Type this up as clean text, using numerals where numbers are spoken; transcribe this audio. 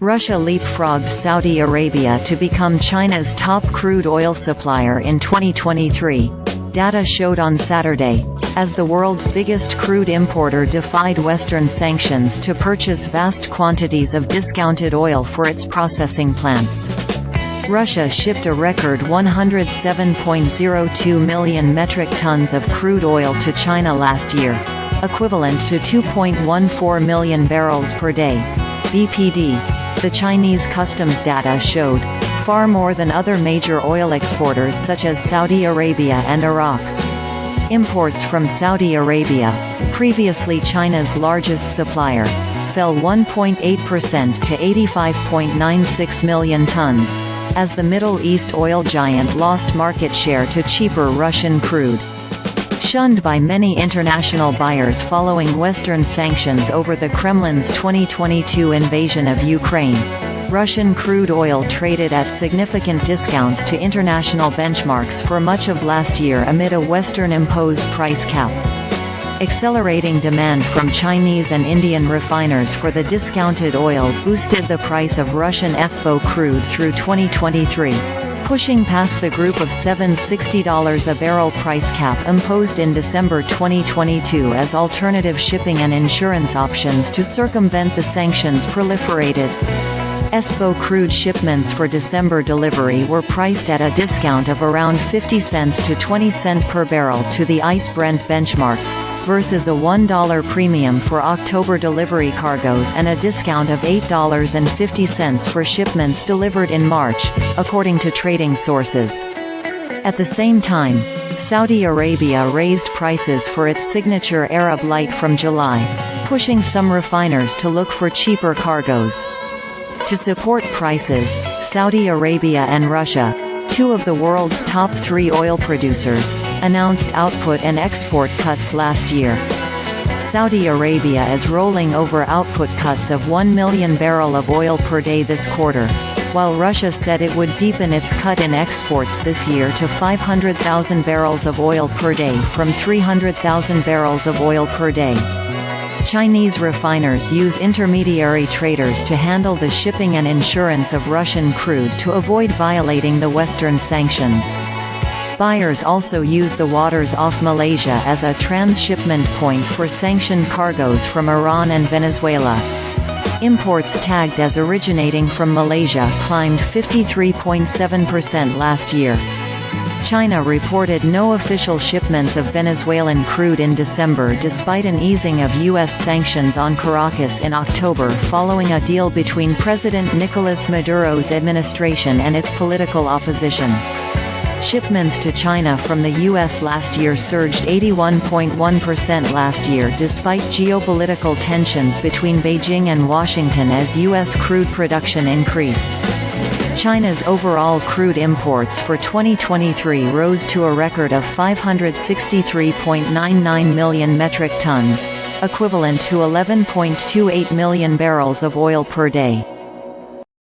Russia leapfrogged Saudi Arabia to become China's top crude oil supplier in 2023, data showed on Saturday, as the world's biggest crude importer defied Western sanctions to purchase vast quantities of discounted oil for its processing plants. Russia shipped a record 107.02 million metric tons of crude oil to China last year, equivalent to 2.14 million barrels per day, BPD. The Chinese customs data showed, far more than other major oil exporters such as Saudi Arabia and Iraq. Imports from Saudi Arabia, previously China's largest supplier, fell 1.8% to 85.96 million tons, as the Middle East oil giant lost market share to cheaper Russian crude. Shunned by many international buyers following Western sanctions over the Kremlin's 2022 invasion of Ukraine, Russian crude oil traded at significant discounts to international benchmarks for much of last year amid a Western-imposed price cap. Accelerating demand from Chinese and Indian refiners for the discounted oil boosted the price of Russian ESPO crude through 2023. Pushing past the Group of Seven's $60 a barrel price cap imposed in December 2022 as alternative shipping and insurance options to circumvent the sanctions proliferated. ESPO crude shipments for December delivery were priced at a discount of around 50 cents to 20 cents per barrel to the ICE Brent benchmark, versus a $1 premium for October delivery cargoes and a discount of $8.50 for shipments delivered in March, according to trading sources. At the same time, Saudi Arabia raised prices for its signature Arab Light from July, pushing some refiners to look for cheaper cargoes. To support prices, Saudi Arabia and Russia, two of the world's top 3 oil producers, announced output and export cuts last year. Saudi Arabia is rolling over output cuts of 1 million barrels of oil per day this quarter, while Russia said it would deepen its cut in exports this year to 500,000 barrels of oil per day from 300,000 barrels of oil per day. Chinese refiners use intermediary traders to handle the shipping and insurance of Russian crude to avoid violating the Western sanctions. Buyers also use the waters off Malaysia as a transshipment point for sanctioned cargoes from Iran and Venezuela. Imports tagged as originating from Malaysia climbed 53.7% last year. China reported no official shipments of Venezuelan crude in December despite an easing of U.S. sanctions on Caracas in October following a deal between President Nicolas Maduro's administration and its political opposition. Shipments to China from the U.S. last year surged 81.1% last year despite geopolitical tensions between Beijing and Washington as U.S. crude production increased. China's overall crude imports for 2023 rose to a record of 563.99 million metric tons, equivalent to 11.28 million barrels of oil per day.